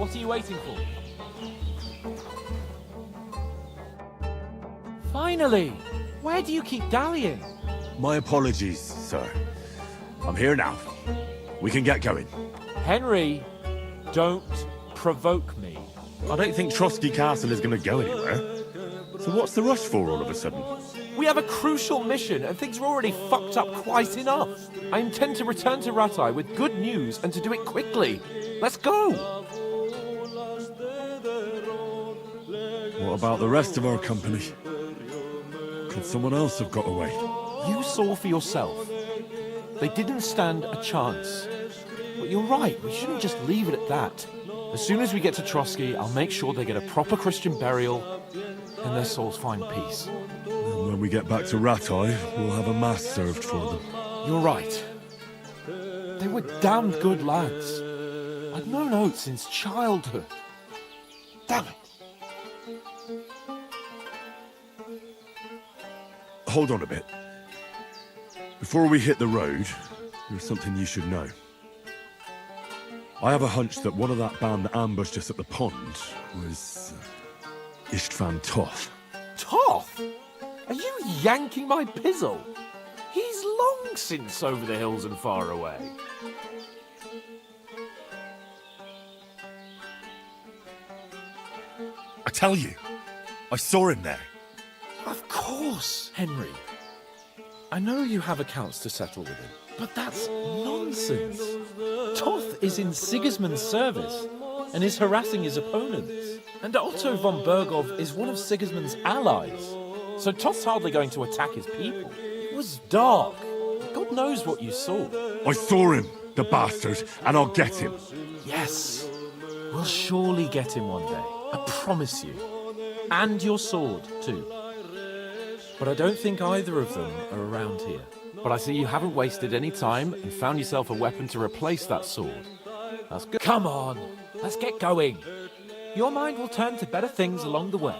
What are you waiting for? Finally! Where do you keep dallying? My apologies, sir. I'm here now. We can get going. Henry, don't provoke me. I don't think Trotsky Castle is going to go anywhere. So what's the rush for all of a sudden? We have a crucial mission, and things are already fucked up quite enough. I intend to return to Ratai with good news, and to do it quickly. Let's go! What about the rest of our company? Could someone else have got away? You saw for yourself. They didn't stand a chance. But you're right, we shouldn't just leave it at that. As soon as we get to Trotsky, I'll make sure they get a proper Christian burial, and their souls find peace. And when we get back to Ratai, we'll have a mass served for them. You're right. They were damned good lads. I'd known Oates since childhood. Damn it. Hold on a bit. Before we hit the road, there's something you should know. I have a hunch that one of that band that ambushed us at the pond was Istvan Toth. Toth? Are you yanking my pizzle? He's long since over the hills and far away. I tell you, I saw him there. Of course, Henry. I know you have accounts to settle with him, but that's nonsense. Toth is in Sigismund's service and is harassing his opponents. And Otto von Bergov is one of Sigismund's allies. So Toth's hardly going to attack his people. It was dark. God knows what you saw. I saw him, the bastard, and I'll get him. Yes, we'll surely get him one day. I promise you. And your sword, too. But I don't think either of them are around here. But I see you haven't wasted any time and found yourself a weapon to replace that sword. That's good. Come on, let's get going. Your mind will turn to better things along the way.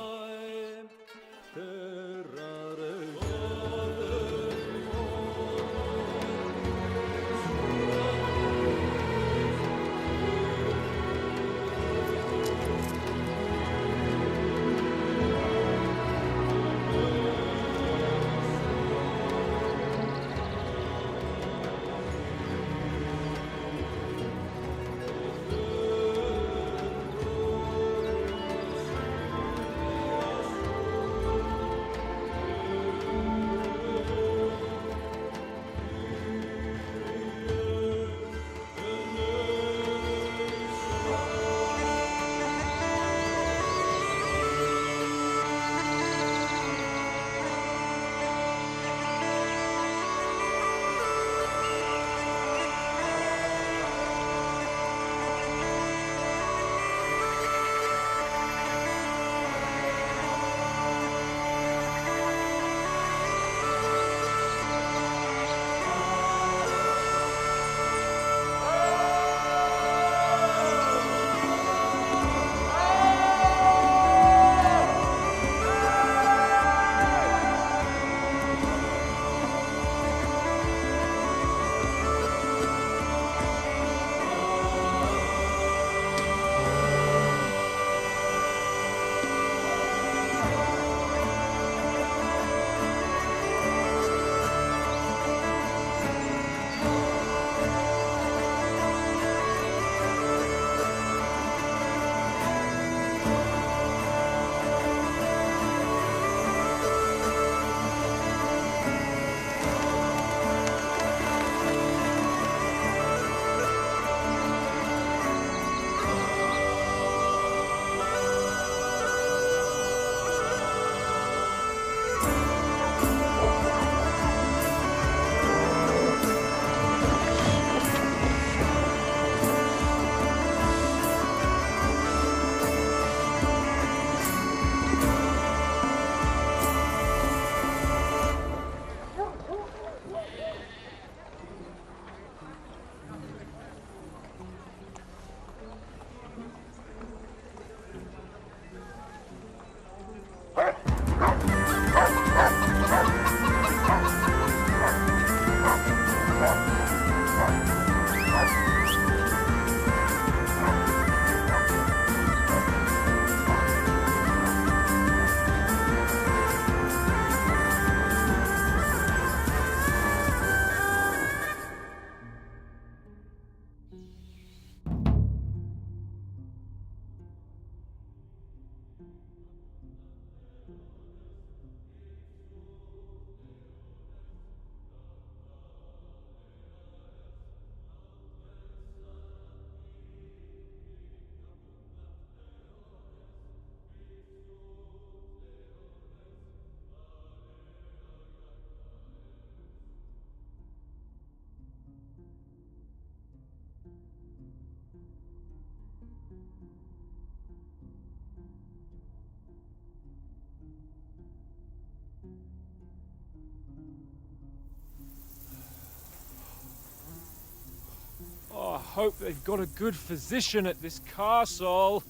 hope they've got a good physician at this castle.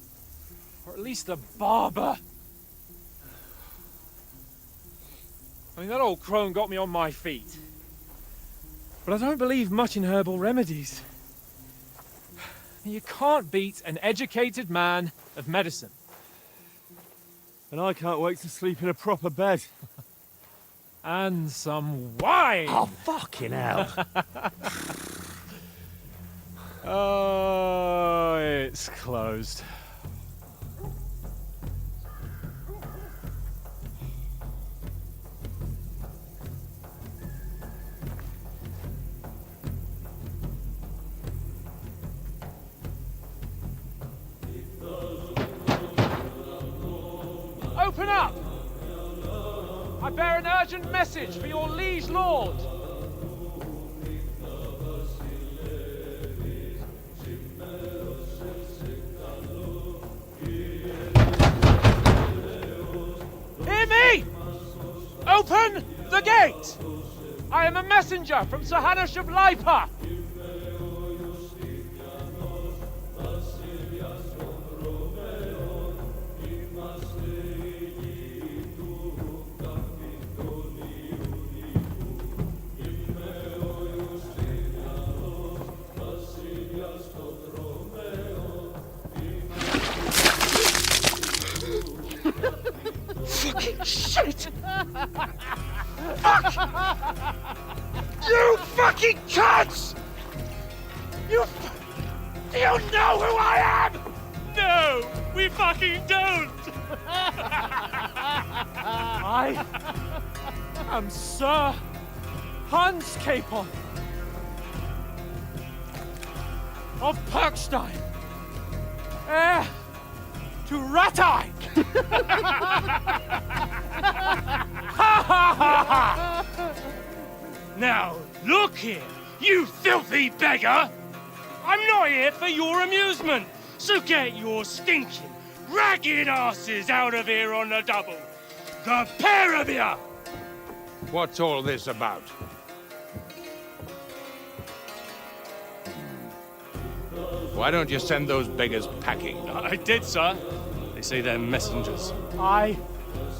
Or at least a barber. I mean, that old crone got me on my feet. But I don't believe much in herbal remedies. You can't beat an educated man of medicine. And I can't wait to sleep in a proper bed. And some wine! Oh, fucking hell. Oh, it's closed. Open up! I bear an urgent message for your liege lord. Hear me! Open the gate! I am a messenger from Sir Hanush of Lipa. Fucking shit! Fuck! You fucking cunts! Do you know who I am? No, we fucking don't! I am Sir Hans Capon of Perkstein, heir to Ratai! Now, look here, you filthy beggar! I'm not here for your amusement, so get your stinking, ragged asses out of here on the double. The pair of you! What's all this about? Why don't you send those beggars packing? I did, sir. They say they're messengers. I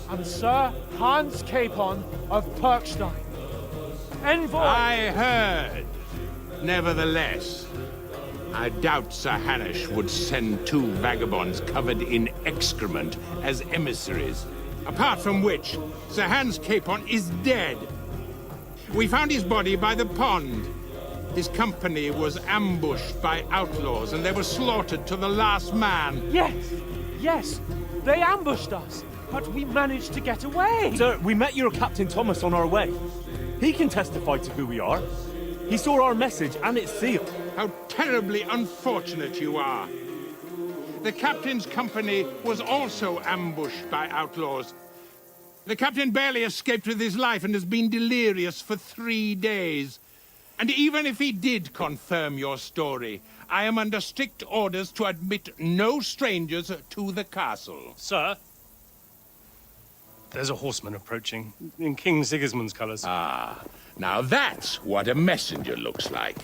am Sir Hans Capon of Perkstein. Envoy! I heard. Nevertheless, I doubt Sir Hanush would send two vagabonds covered in excrement as emissaries. Apart from which, Sir Hans Capon is dead. We found his body by the pond. His company was ambushed by outlaws, and they were slaughtered to the last man. Yes, they ambushed us, but we managed to get away. Sir, we met your Captain Thomas on our way. He can testify to who we are. He saw our message, and it's sealed. How terribly unfortunate you are. The captain's company was also ambushed by outlaws. The captain barely escaped with his life and has been delirious for 3 days. And even if he did confirm your story, I am under strict orders to admit no strangers to the castle. Sir, there's a horseman approaching in King Sigismund's colours. Ah, now that's what a messenger looks like.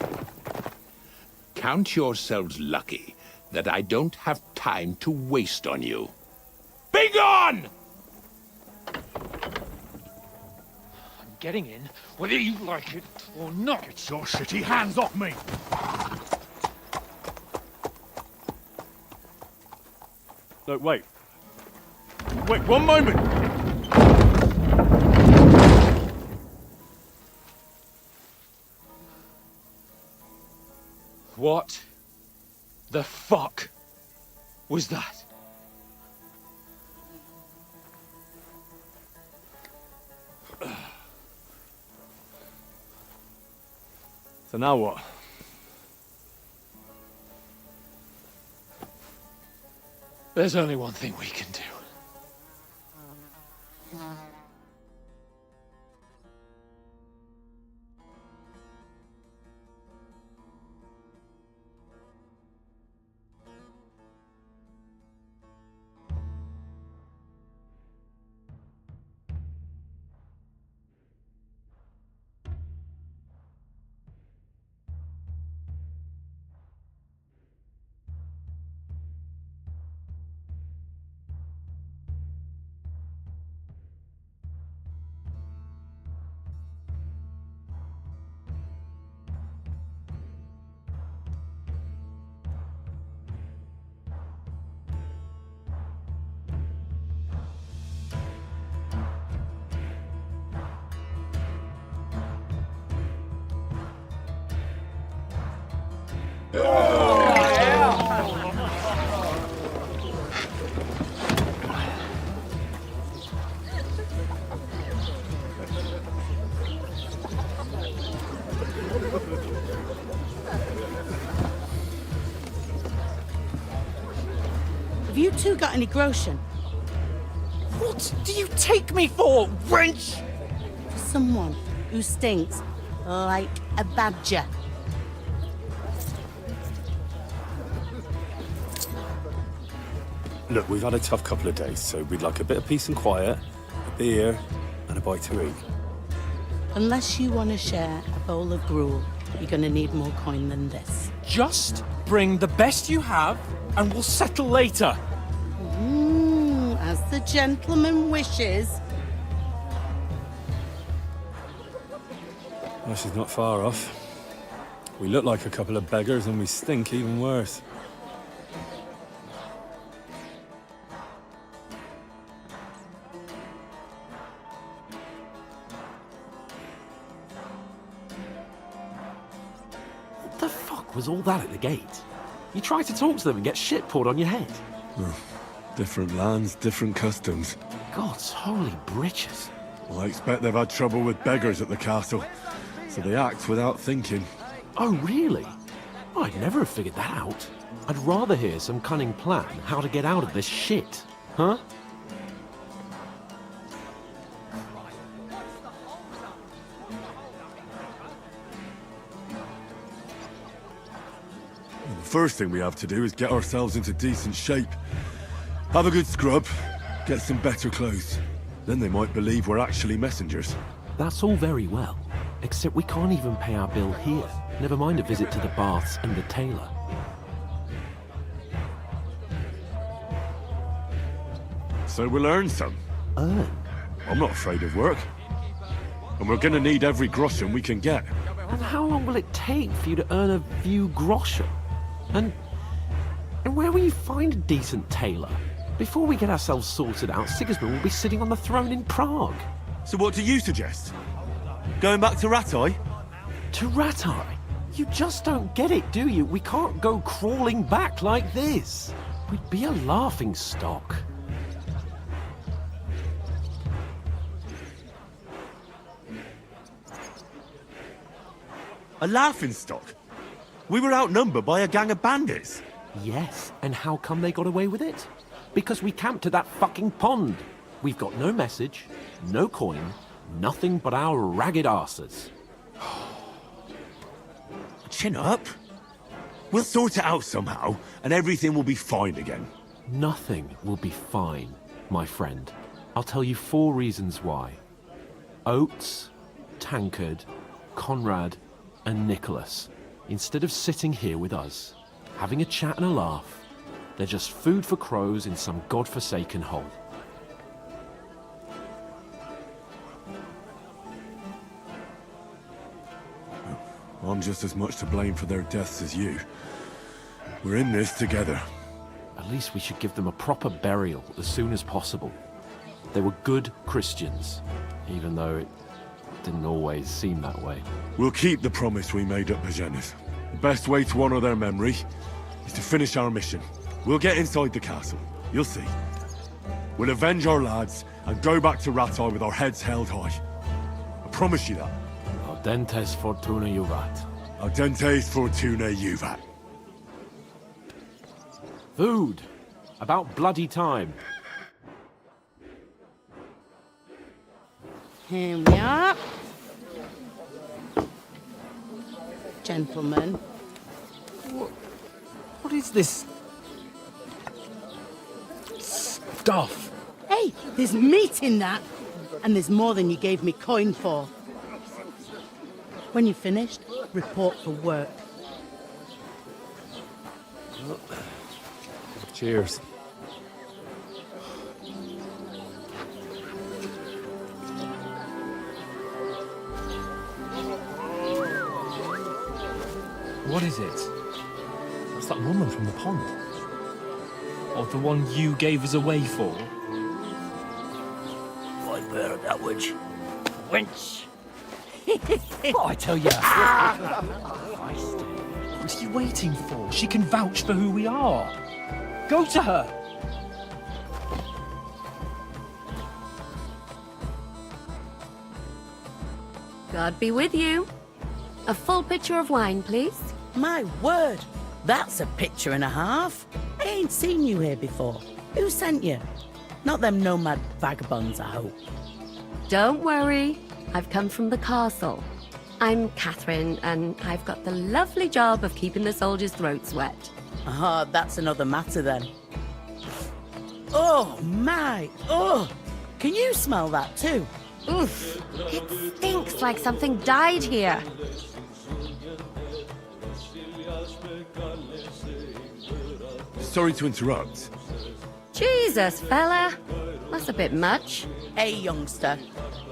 Count yourselves lucky that I don't have time to waste on you. Be gone! I'm getting in, whether you like it or not. Get your shitty hands off me! No, wait. Wait, one moment! What the fuck was that? So now what? There's only one thing we can do. Have you two got any groschen? What do you take me for, wench? For someone who stinks like a badger. Look, we've had a tough couple of days, so we'd like a bit of peace and quiet, a beer, and a bite to eat. Unless you want to share a bowl of gruel, you're going to need more coin than this. Just bring the best you have, and we'll settle later. As the gentleman wishes. Well, she's not far off. We look like a couple of beggars, and we stink even worse. What the fuck was all that at the gate? You try to talk to them and get shit poured on your head. Different lands, different customs. God's holy britches. Well, I expect they've had trouble with beggars at the castle, so they act without thinking. Oh, really? I'd never have figured that out. I'd rather hear some cunning plan how to get out of this shit. Huh? The first thing we have to do is get ourselves into decent shape. Have a good scrub, get some better clothes. Then they might believe we're actually messengers. That's all very well, except we can't even pay our bill here. Never mind a visit to the baths and the tailor. So we'll earn some. Earn? I'm not afraid of work. And we're gonna need every groschen we can get. And how long will it take for you to earn a few groschen? And where will you find a decent tailor? Before we get ourselves sorted out, Sigismund will be sitting on the throne in Prague. So what do you suggest? Going back to Ratai? To Ratai? You just don't get it, do you? We can't go crawling back like this. We'd be a laughing stock. A laughingstock? We were outnumbered by a gang of bandits. Yes, and how come they got away with it? Because we camped at that fucking pond. We've got no message, no coin, nothing but our ragged arses. Chin up. We'll sort it out somehow, and everything will be fine again. Nothing will be fine, my friend. I'll tell you 4 reasons why. Oates, Tankard, Conrad, and Nicholas, instead of sitting here with us, having a chat and a laugh, they're just food for crows in some godforsaken hole. I'm just as much to blame for their deaths as you. We're in this together. At least we should give them a proper burial as soon as possible. They were good Christians, even though it didn't always seem that way. We'll keep the promise we made at Bajenis. The best way to honor their memory is to finish our mission. We'll get inside the castle. You'll see. We'll avenge our lads and go back to Ratai with our heads held high. I promise you that. Audentes fortuna juvat. Audentes fortuna juvat. Food! About bloody time. Here we are. Gentlemen. What is this stuff? Hey, there's meat in that. And there's more than you gave me coin for. When you're finished, report for work. Cheers. What is it? It's that woman from the pond. Or the one you gave us away for? I've heard of that witch. Wench! What I tell ya? Feisty. What are you waiting for? She can vouch for who we are. Go to her. God be with you. A full pitcher of wine, please. My word, that's a picture and a half. I ain't seen you here before. Who sent you? Not them nomad vagabonds, I hope. Don't worry. I've come from the castle. I'm Catherine, and I've got the lovely job of keeping the soldiers' throats wet. Ah, that's another matter then. Oh, my! Oh! Can you smell that too? Oof! It stinks like something died here. Sorry to interrupt. Jesus, fella. That's a bit much. Hey, youngster.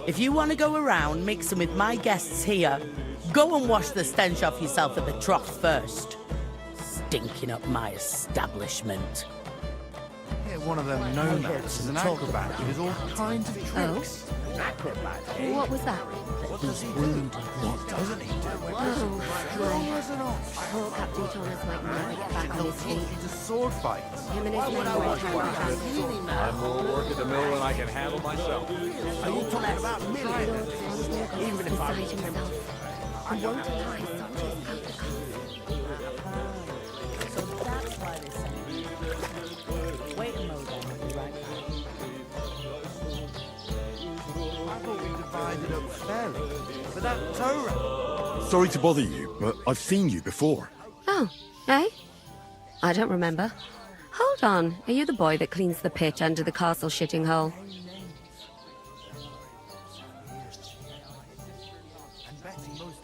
If you want to go around mixing with my guests here, go and wash the stench off yourself at the trough first. Stinking up my establishment. Yeah, one of them nomads is an acrobat who does all kinds of tricks. Oh? Acrobat, What was that? He's wounded. What doesn't he do? Oh, my. Poor Captain Thomas might never get back on his feet. He's a sword fighter. Him and his men were trying to have I'm more work at the mill than I can handle myself. Are you talking about millions? even if I himself. And won't lie such as So that's why they sent me. Wait a moment, I'll be right back. I thought we divided up fairly. But that Torah... Sorry to bother you, but I've seen you before. Oh, eh? I don't remember. Hold on, are you the boy that cleans the pit under the castle shitting hole?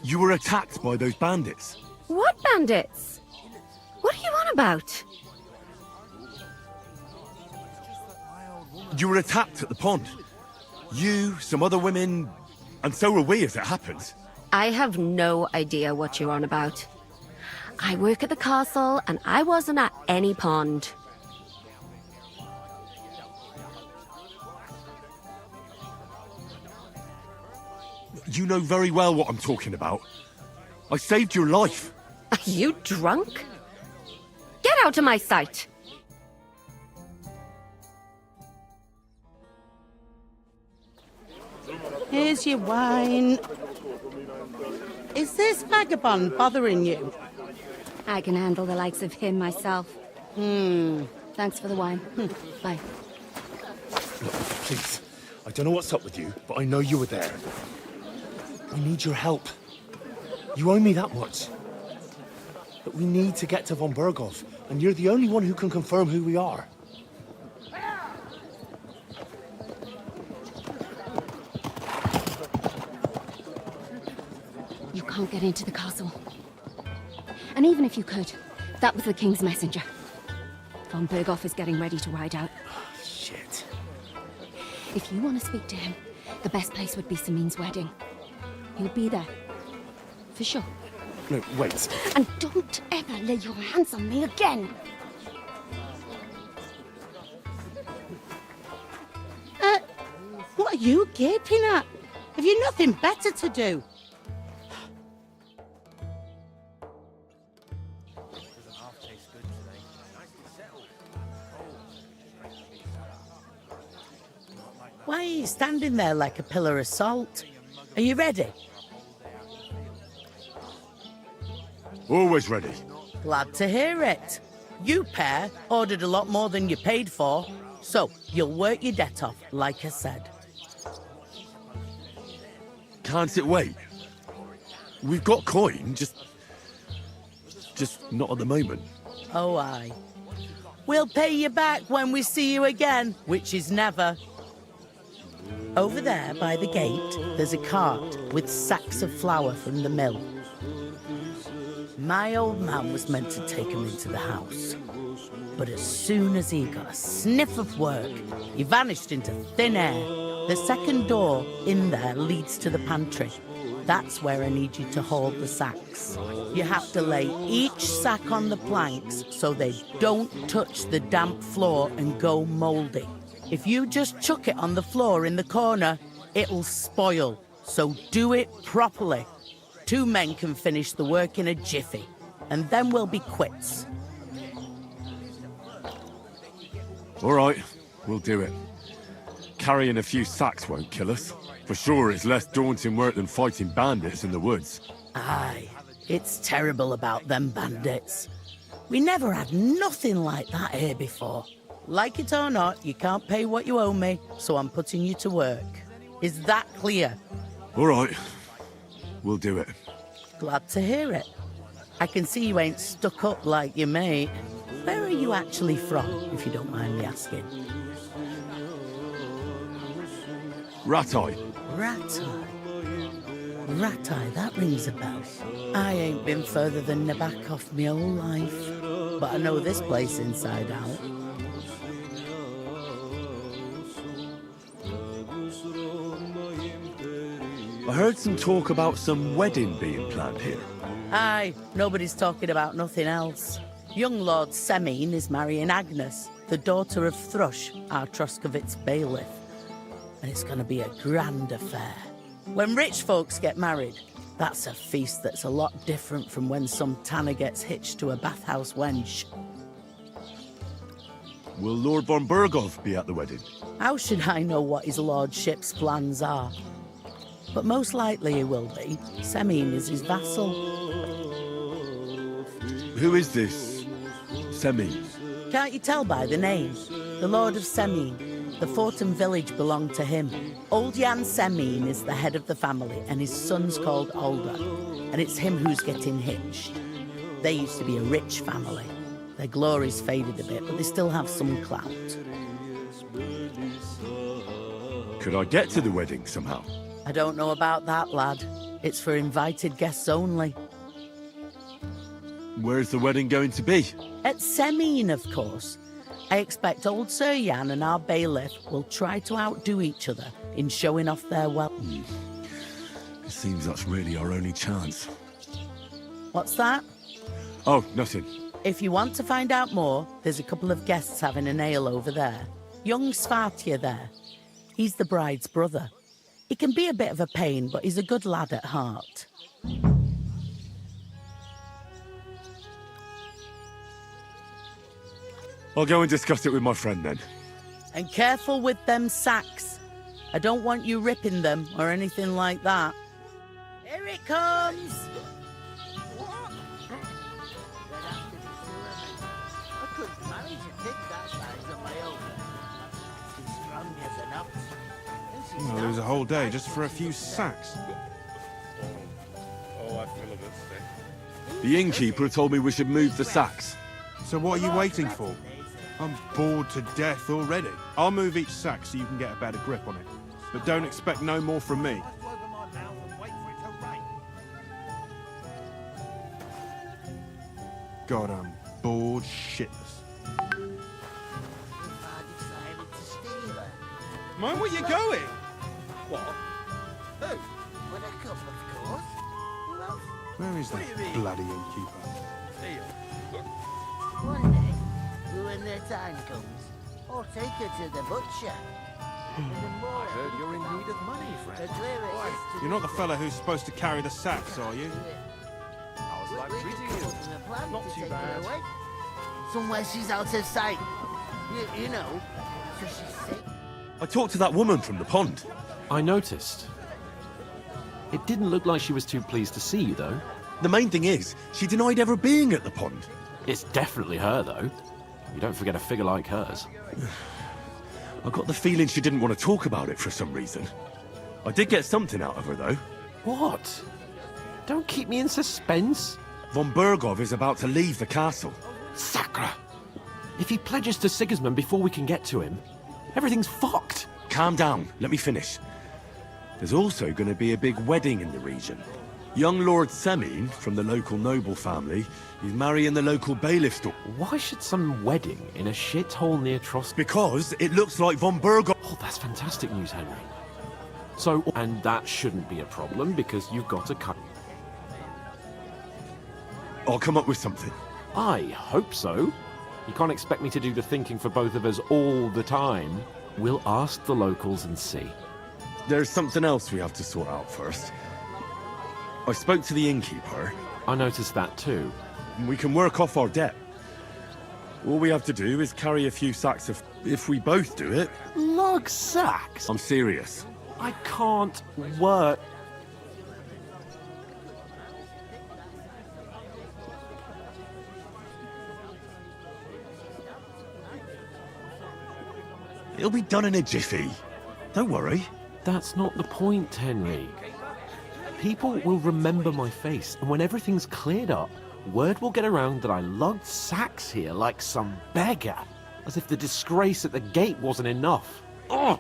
You were attacked by those bandits. What bandits? What are you on about? You were attacked at the pond. You, some other women, and so were we as it happened. I have no idea what you're on about. I work at the castle, and I wasn't at any pond. You know very well what I'm talking about. I saved your life. Are you drunk? Get out of my sight! Here's your wine. Is this vagabond bothering you? I can handle the likes of him myself. Thanks for the wine. Bye. Look, please. I don't know what's up with you, but I know you were there. I need your help. You owe me that much. But we need to get to von Berghoff, and you're the only one who can confirm who we are. You can't get into the castle. And even if you could, that was the King's messenger. Von Berghoff is getting ready to ride out. Shit. If you want to speak to him, the best place would be Samin's wedding. He'll be there. For sure. No, wait. And don't ever lay your hands on me again! What are you gaping at? Have you nothing better to do? Why are you standing there like a pillar of salt? Are you ready? Always ready. Glad to hear it. You pair ordered a lot more than you paid for, so you'll work your debt off, like I said. Can't it wait? We've got coin, just not at the moment. Oh, aye. We'll pay you back when we see you again, which is never. Over there by the gate, there's a cart with sacks of flour from the mill. My old man was meant to take him into the house. But as soon as he got a sniff of work, he vanished into thin air. The second door in there leads to the pantry. That's where I need you to hold the sacks. You have to lay each sack on the planks so they don't touch the damp floor and go mouldy. If you just chuck it on the floor in the corner, it'll spoil. So do it properly. 2 men can finish the work in a jiffy. and then we'll be quits. All right, we'll do it. Carrying a few sacks won't kill us. For sure, it's less daunting work than fighting bandits in the woods. Aye, it's terrible about them bandits. We never had nothing like that here before. Like it or not, you can't pay what you owe me, so I'm putting you to work. Is that clear? All right, we'll do it. Glad to hear it. I can see you ain't stuck up like your mate. Where are you actually from, if you don't mind me asking? Ratai. Ratai. Ratai, that rings a bell. I ain't been further than Nabakov my whole life, but I know this place inside out. I heard some talk about some wedding being planned here. Aye, nobody's talking about nothing else. Young Lord Semine is marrying Agnes, the daughter of Thrush, our Troskovitz bailiff. And it's going to be a grand affair. When rich folks get married, that's a feast that's a lot different from when some tanner gets hitched to a bathhouse wench. Will Lord von Burgov be at the wedding? How should I know what his lordship's plans are? But most likely he will be. Semine is his vassal. Who is this Semine? Can't you tell by the name? The Lord of Semine. The fort and village belong to him. Old Jan Semine is the head of the family, and his son's called Alda. And it's him who's getting hitched. They used to be a rich family. Their glory's faded a bit, but they still have some clout. Could I get to the wedding somehow? I don't know about that, lad. It's for invited guests only. Where's the wedding going to be? At Semine, of course. I expect old Sir Jan and our bailiff will try to outdo each other in showing off their wealth. It seems that's really our only chance. What's that? Oh, nothing. If you want to find out more, there's a couple of guests having an ale over there. Young Svartje there. He's the bride's brother. He can be a bit of a pain, but he's a good lad at heart. I'll go and discuss it with my friend then. And careful with them sacks. I don't want you ripping them or anything like that. Here it comes! What? I couldn't manage to pick that size on my own. She's strong as an ox. I'll lose a whole day just for a few sacks. Oh, I feel a bit sick. The innkeeper told me we should move the sacks. So what are you waiting for? I'm bored to death already. I'll move each sack so you can get a better grip on it. But don't expect no more from me. God, I'm bored shitless. Mind where you're going? What? Who? But a couple, of course. Who else? Where is that bloody innkeeper? One day, when their time comes, I'll take her to the butcher. I heard you're in need of money, friend. You're not the fella who's supposed to carry the sacks, are you? How's life treating you? Not too bad. Somewhere she's out of sight. You know, so she's safe. I talked to that woman from the pond. I noticed. It didn't look like she was too pleased to see you, though. The main thing is, she denied ever being at the pond. It's definitely her, though. You don't forget a figure like hers. I got the feeling she didn't want to talk about it for some reason. I did get something out of her, though. What? Don't keep me in suspense. Von Burgov is about to leave the castle. Sacre! If he pledges to Sigismund before we can get to him, everything's fucked. Calm down, let me finish. There's also going to be a big wedding in the region. Young Lord Semine, from the local noble family, is marrying the local bailiff's daughter. Why should some wedding in a shithole near Trosk? Because it looks like Von Burgov... Oh, that's fantastic news, Henry. So, and that shouldn't be a problem because you've got a cut. I'll come up with something. I hope so. You can't expect me to do the thinking for both of us all the time. We'll ask the locals and see. There's something else we have to sort out first. I spoke to the innkeeper. I noticed that too. and we can work off our debt. All we have to do is carry a few sacks of... If we both do it... Lug sacks? I'm serious. I can't work. It'll be done in a jiffy. Don't worry. That's not the point, Henry. People will remember my face, and when everything's cleared up, word will get around that I lugged sacks here like some beggar, as if the disgrace at the gate wasn't enough. Oh!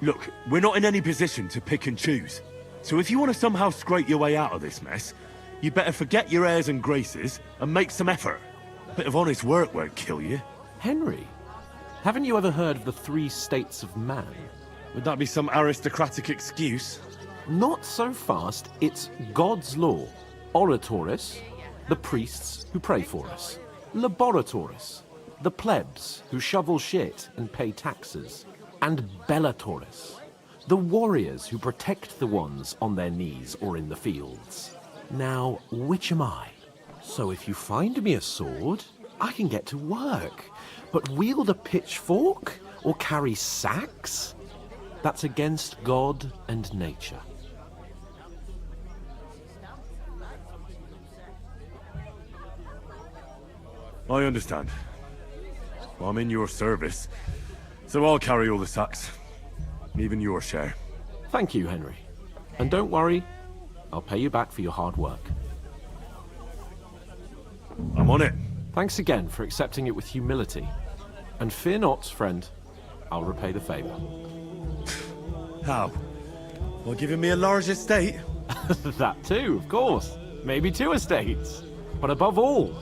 Look, we're not in any position to pick and choose. So if you want to somehow scrape your way out of this mess, you better forget your airs and graces and make some effort. A bit of honest work won't kill you. Henry, haven't you ever heard of the 3 states of man? Would that be some aristocratic excuse? Not so fast. It's God's law. Oratoris, the priests who pray for us. Laboratoris, the plebs who shovel shit and pay taxes. And Bellatoris, the warriors who protect the ones on their knees or in the fields. Now, which am I? So if you find me a sword, I can get to work. But wield a pitchfork or carry sacks? That's against God and nature. I understand. I'm in your service, so I'll carry all the sacks. Even your share. Thank you, Henry. And don't worry, I'll pay you back for your hard work. I'm on it. Thanks again for accepting it with humility. And fear not, friend, I'll repay the favor. How? Well, giving me a large estate? That too, of course. Maybe 2 estates. But above all,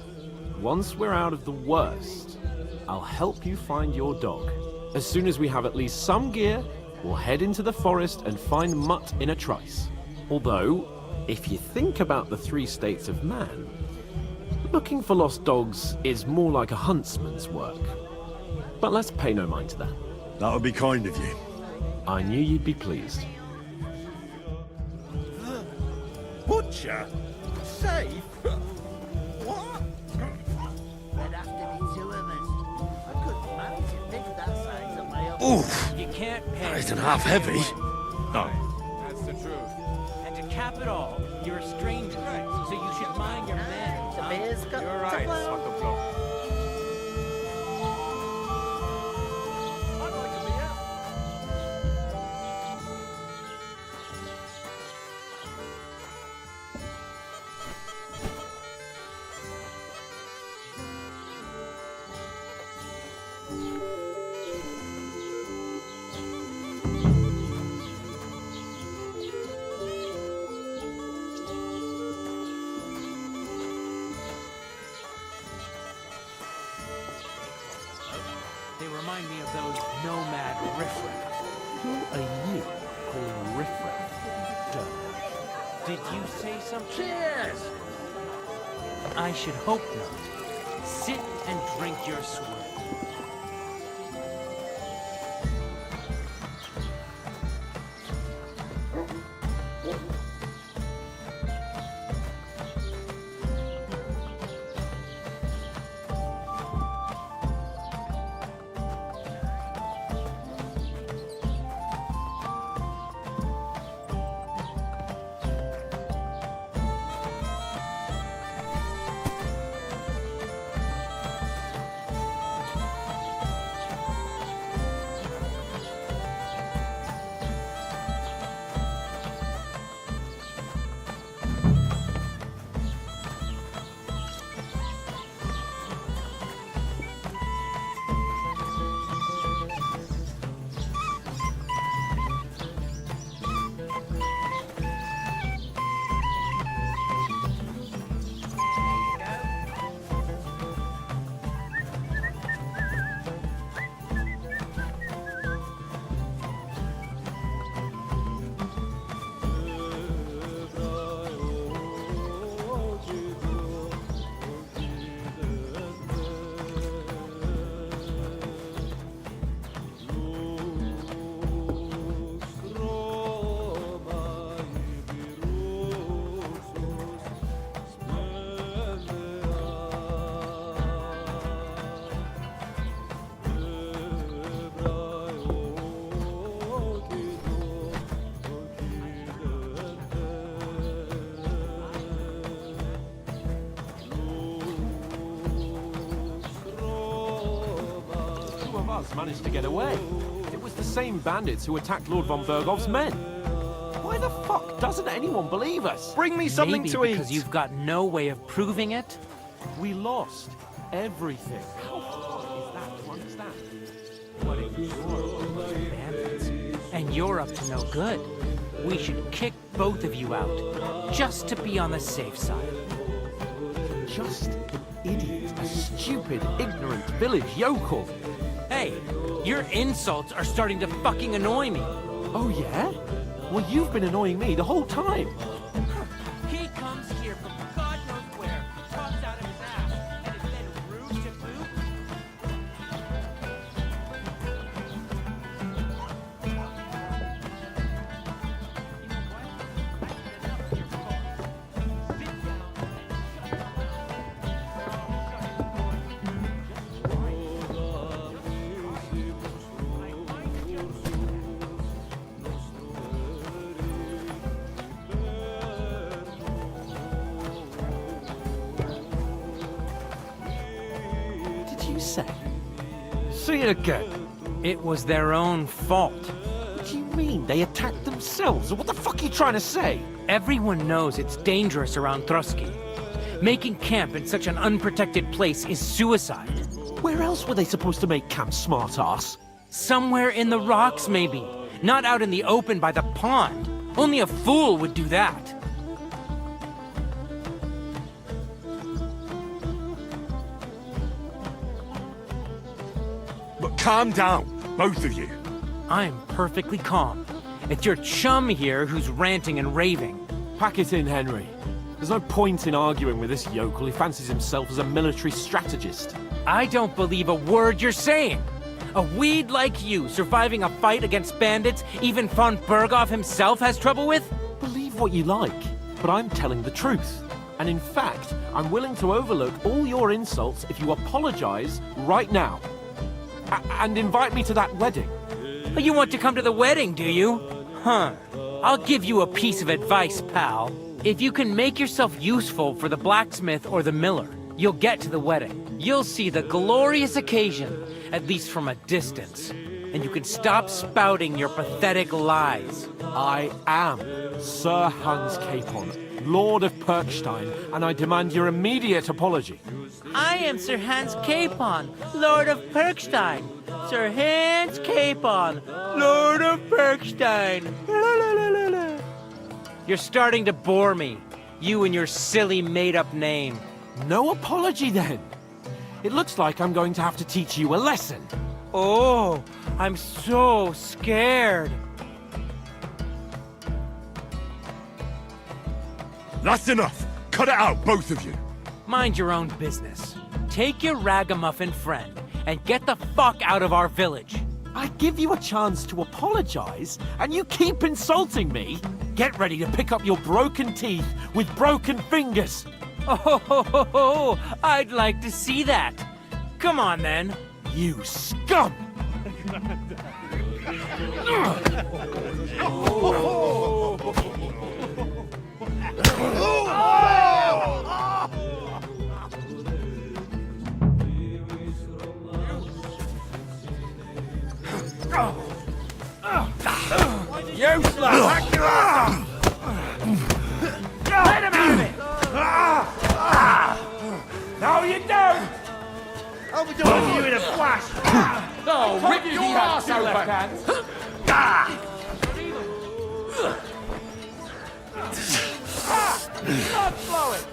once we're out of the worst, I'll help you find your dog. As soon as we have at least some gear, we'll head into the forest and find Mutt in a trice. Although, if you think about the 3 states of man, looking for lost dogs is more like a huntsman's work. But let's pay no mind to that. That would be kind of you. I knew you'd be pleased. Butcher? Safe? What? There'd have to be 2 of us. I couldn't manage to pick that size on my own. Oof! You can't pay. That isn't half heavy. Oh. That's the truth. And to cap it all, you're a stranger, so you should mind your manners. The beer's got You're to right, flow. Sucker. They remind me of those nomad riffraff. Who are you calling riffraff? Dirge? Did you say something? Cheers! I should hope not. Sit and drink your sweat. us managed to get away. It was the same bandits who attacked Lord von Bergov's men. Why the fuck doesn't anyone believe us? Bring me something Maybe to eat. because you've got no way of proving it. We lost everything. How hard is that to understand? But if you're Bandits. And you're up to no good. We should kick both of you out, just to be on the safe side. just an idiot, a stupid, ignorant village yokel. Hey, your insults are starting to fucking annoy me. Oh yeah? Well, you've been annoying me the whole time. He comes here from God knows where, talks out of his ass, and is then rude to boot. Say it again. It was their own fault. What do you mean? They attacked themselves? What the fuck are you trying to say? Everyone knows it's dangerous around Trotsky. Making camp in such an unprotected place is suicide. Where else were they supposed to make camp, smartass? Somewhere in the rocks, maybe. Not out in the open by the pond. Only a fool would do that. Calm down, both of you. I'm perfectly calm. It's your chum here who's ranting and raving. Pack it in, Henry. There's no point in arguing with this yokel who fancies himself as a military strategist. I don't believe a word you're saying. A weed like you surviving a fight against bandits even von Berghoff himself has trouble with? Believe what you like, but I'm telling the truth. And in fact, I'm willing to overlook all your insults if you apologize right now. And invite me to that wedding. You want to come to the wedding, do you? Huh. I'll give you a piece of advice, pal. If you can make yourself useful for the blacksmith or the miller, you'll get to the wedding. You'll see the glorious occasion, at least from a distance. And you can stop spouting your pathetic lies. I am Sir Hans Capon, Lord of Perkstein, and I demand your immediate apology. I am Sir Hans Capon, Lord of Perkstein. Sir Hans Capon, Lord of Perkstein. You're starting to bore me, you and your silly made-up name. No apology, then. It looks like I'm going to have to teach you a lesson. Oh, I'm so scared. That's enough. Cut it out, both of you. Mind your own business. Take your ragamuffin friend and get the fuck out of our village. I give you a chance to apologize, and you keep insulting me. Get ready to pick up your broken teeth with broken fingers. Oh, I'd like to see that. Come on, then. You scum! You slut! Back your ass up! Let him have it! No, you don't! I'll be doing you in a flash! Oh, rip your ass open! Left hand. Stop blowing!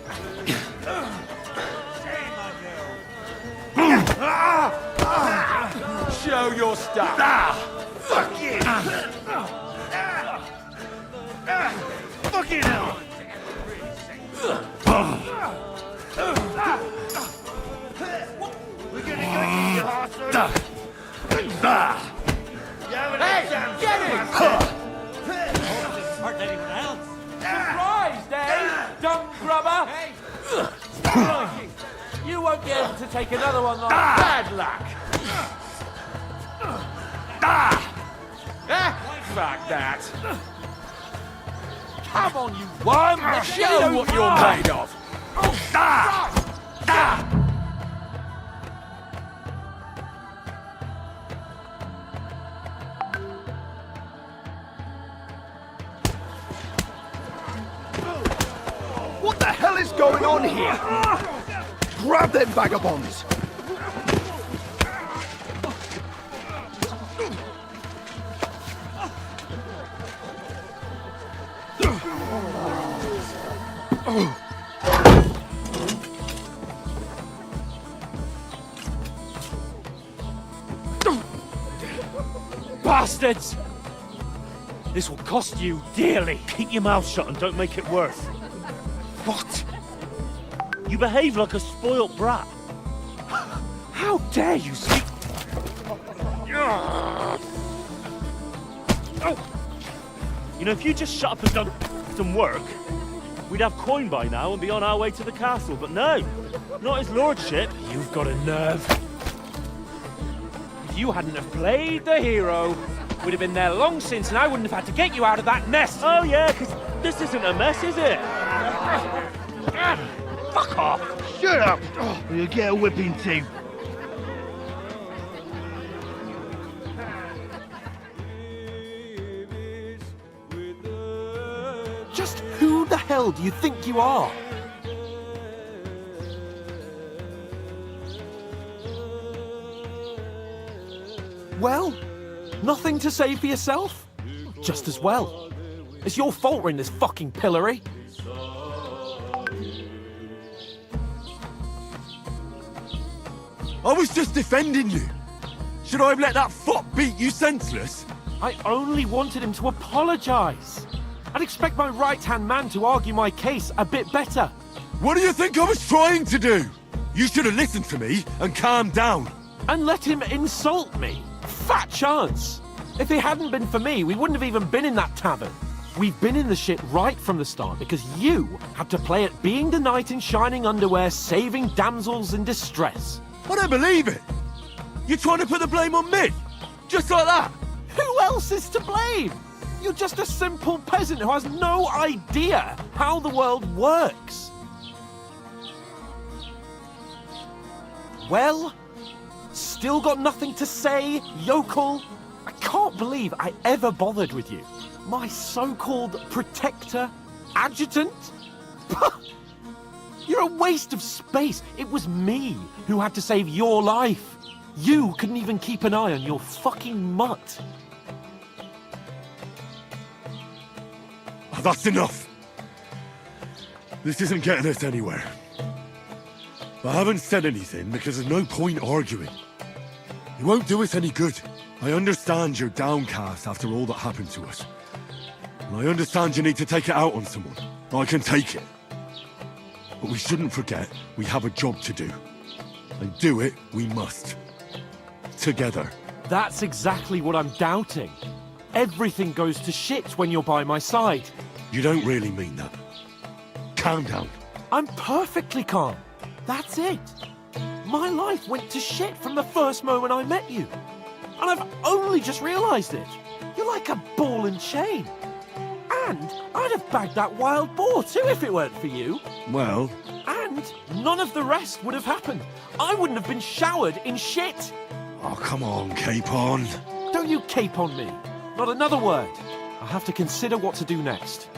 Show your stuff! Fuck you! Fucking hell! We're gonna go you bastard! Hey, get it! Hurt anyone else? Surprised, eh? Dumb grubber! Hey! You won't be able to take another one like bad luck! Fuck that! Come on, you worm! Show what you're made of! the hell is going on here? Grab them vagabonds! Bastards! This will cost you dearly. Keep your mouth shut and don't make it worse. What? You behave like a spoilt brat. How dare you speak? You know, if you just shut up and done some work, we'd have coin by now and be on our way to the castle. But no, not his lordship. You've got a nerve. If you hadn't have played the hero, we'd have been there long since, and I wouldn't have had to get you out of that nest. Oh yeah, because this isn't a mess, is it? Fuck off! Shut up! Or you'll get a whipping too. Just who the hell do you think you are? Well, nothing to say for yourself? Just as well. It's your fault we're in this fucking pillory. I was just defending you. Should I have let that fop beat you senseless? I only wanted him to apologise. I'd expect my right-hand man to argue my case a bit better. What do you think I was trying to do? You should have listened to me and calmed down. And let him insult me. Fat chance. If it hadn't been for me, we wouldn't have even been in that tavern. We've been in the shit right from the start because you had to play at being the knight in shining underwear, saving damsels in distress. I don't believe it. You're trying to put the blame on me? Just like that? Who else is to blame? You're just a simple peasant who has no idea how the world works. Well, still got nothing to say, yokel? I can't believe I ever bothered with you. My so-called protector, adjutant? You're a waste of space. It was me who had to save your life. You couldn't even keep an eye on your fucking mutt. Oh, that's enough. This isn't getting us anywhere. I haven't said anything because there's no point arguing. It won't do us any good. I understand you're downcast after all that happened to us. And I understand you need to take it out on someone. I can take it. But we shouldn't forget we have a job to do. And do it we must. Together. That's exactly what I'm doubting. Everything goes to shit when you're by my side. You don't really mean that. Calm down. I'm perfectly calm. That's it. My life went to shit from the first moment I met you. And I've only just realised it. You're like a ball and chain. And I'd have bagged that wild boar too if it weren't for you. Well... And none of the rest would have happened. I wouldn't have been showered in shit. Oh, come on, Capon. Don't you cape on me. Not another word. I'll have to consider what to do next.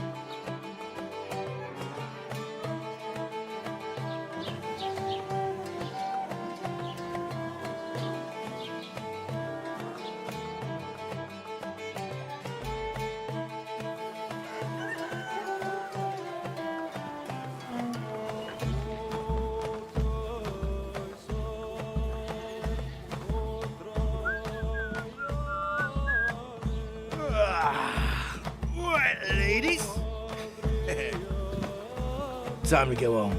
Right, ladies. Time to go home.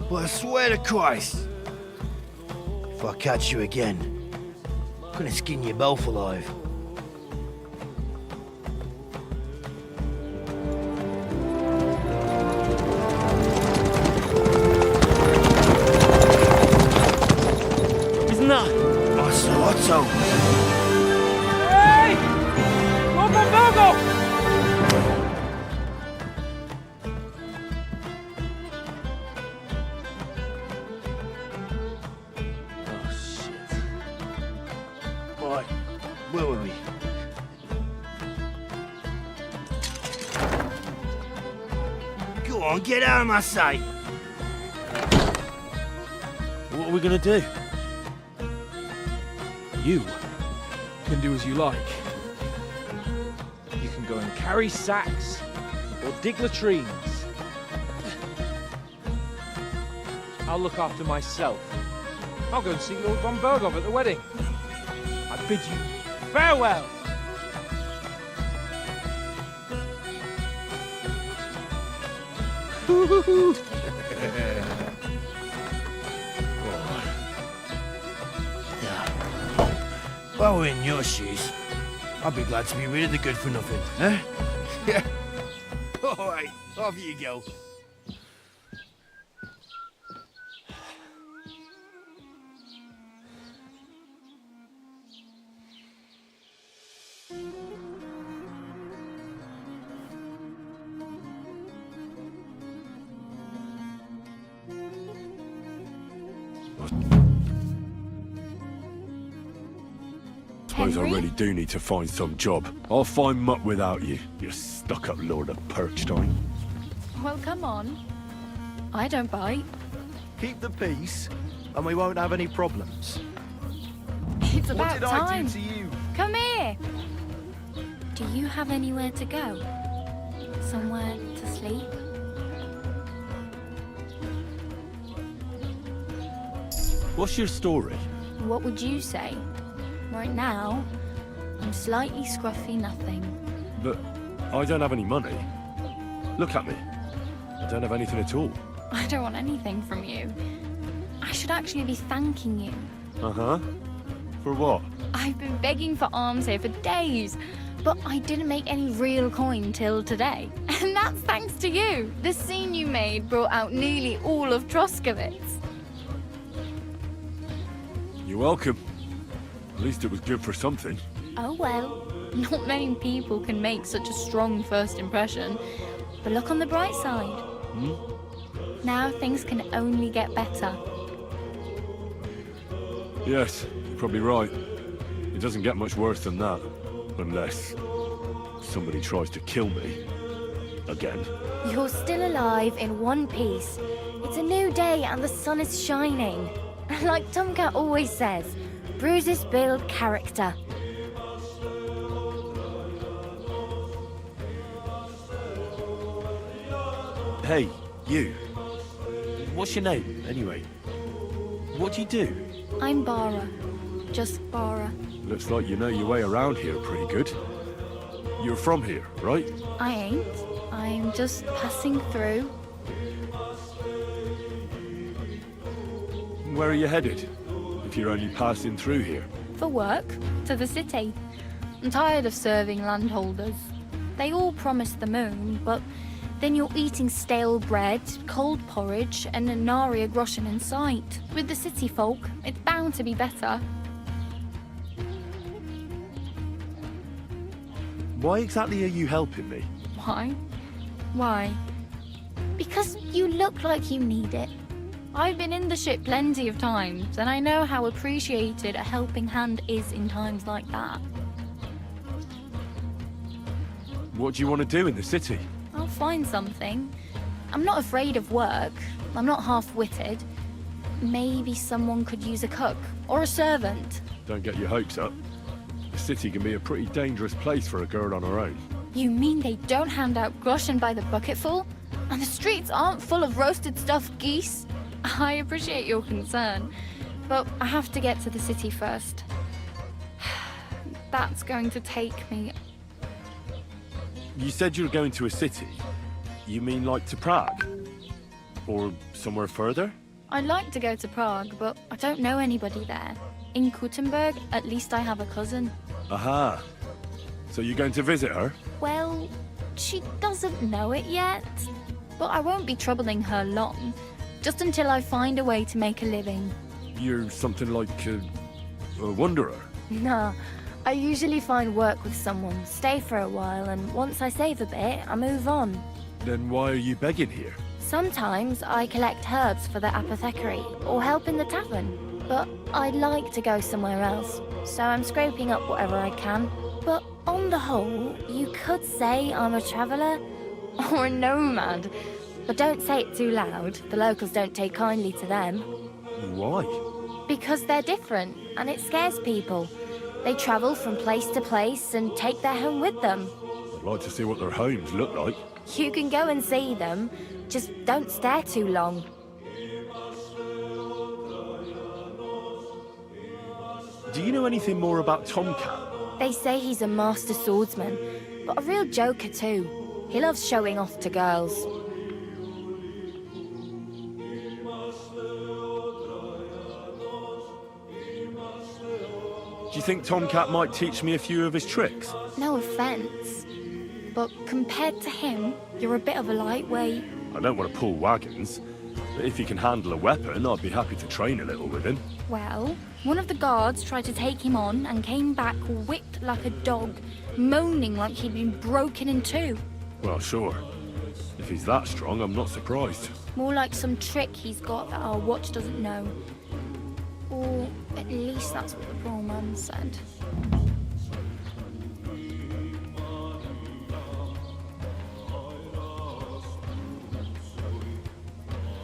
But I swear to Christ, if I catch you again, I'm gonna skin you both alive. Isn't that? Otto. Hey! Loco Bogo! Right, where were we? Go on, get out of my sight. What are we gonna do? You can do as you like. You can go and carry sacks or dig latrines. I'll look after myself. I'll go and see Lord von Berghoff at the wedding. I bid you farewell. If I were in your shoes, I'd be glad to be rid of the good for nothing, eh? Yeah. All right, off you go. Suppose I really do need to find some job. I'll find mutt without you, you stuck-up lord of Perkstein. Well, come on. I don't bite. Keep the peace, and we won't have any problems. It's What about did I time. do to you? Come here. Do you have anywhere to go? Somewhere to sleep? What's your story? What would you say? Right now, I'm slightly scruffy nothing. But I don't have any money. Look at me. I don't have anything at all. I don't want anything from you. I should actually be thanking you. Uh-huh. For what? I've been begging for alms here for days, but I didn't make any real coin till today. And that's thanks to you. The scene you made brought out nearly all of Troskowitz. You're welcome. At least it was good for something. Oh well, not many people can make such a strong first impression. But look on the bright side. Now things can only get better. Yes, you're probably right. It doesn't get much worse than that. Unless somebody tries to kill me. Again. You're still alive in one piece. It's a new day and the sun is shining. Like Tomcat always says, bruises build character. Hey, you. What's your name, anyway? What do you do? I'm Bara. Just Bara. Looks like you know your way around here pretty good. You're from here, right? I ain't. I'm just passing through. Where are you headed? If you're only passing through here. For work, to the city. I'm tired of serving landholders. They all promise the moon, but then you're eating stale bread, cold porridge, and a nary groschen in sight. With the city folk, it's bound to be better. Why exactly are you helping me? Why? Why? Because you look like you need it. I've been in the ship plenty of times, and I know how appreciated a helping hand is in times like that. What do you want to do in the city? I'll find something. I'm not afraid of work. I'm not half-witted. Maybe someone could use a cook or a servant. Don't get your hopes up. The city can be a pretty dangerous place for a girl on her own. You mean they don't hand out groschen by the bucketful? And the streets aren't full of roasted stuffed geese? I appreciate your concern, but I have to get to the city first. That's going to take me... You said you're going to a city. You mean like to Prague? Or somewhere further? I'd like to go to Prague, but I don't know anybody there. In Kuttenberg, at least I have a cousin. Aha. So you're going to visit her? Well, she doesn't know it yet. But I won't be troubling her long. Just until I find a way to make a living. You're something like a wanderer? Nah, I usually find work with someone, stay for a while, and once I save a bit, I move on. Then why are you begging here? Sometimes I collect herbs for the apothecary, or help in the tavern. But I'd like to go somewhere else, so I'm scraping up whatever I can. But on the whole, you could say I'm a traveller, or a nomad. But don't say it too loud. The locals don't take kindly to them. Why? Because they're different, and it scares people. They travel from place to place and take their home with them. I'd like to see what their homes look like. You can go and see them, just don't stare too long. Do you know anything more about Tomcat? They say he's a master swordsman, but a real joker too. He loves showing off to girls. Do you think Tomcat might teach me a few of his tricks? No offence, but compared to him, you're a bit of a lightweight. I don't want to pull wagons, but if he can handle a weapon, I'd be happy to train a little with him. Well, one of the guards tried to take him on and came back whipped like a dog, moaning like he'd been broken in two. Well, sure. If he's that strong, I'm not surprised. More like some trick he's got that our watch doesn't know. Or at least that's what the poor man said.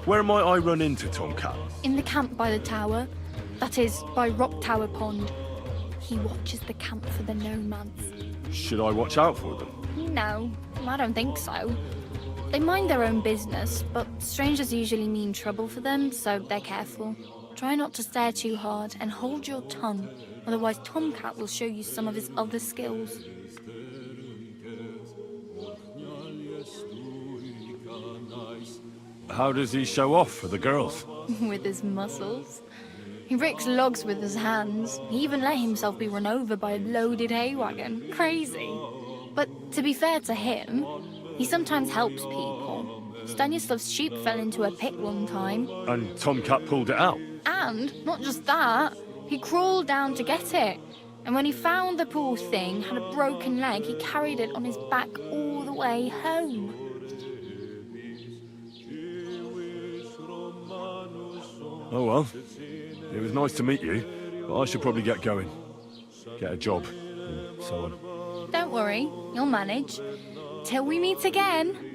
Where might I run into Tomcat? In the camp by the tower. That is, by Rock Tower Pond. He watches the camp for the nomads. Should I watch out for them? No, I don't think so. They mind their own business, but strangers usually mean trouble for them, so they're careful. Try not to stare too hard and hold your tongue, otherwise Tomcat will show you some of his other skills. How does he show off for the girls? With his muscles. He ricks logs with his hands. He even let himself be run over by a loaded hay wagon. Crazy. But to be fair to him, he sometimes helps people. Stanislav's sheep fell into a pit one time. And Tomcat pulled it out? And, not just that, he crawled down to get it. And when he found the poor thing had a broken leg, he carried it on his back all the way home. Oh well. It was nice to meet you, but I should probably get going. Get a job, and so on. Don't worry, you'll manage. Till we meet again.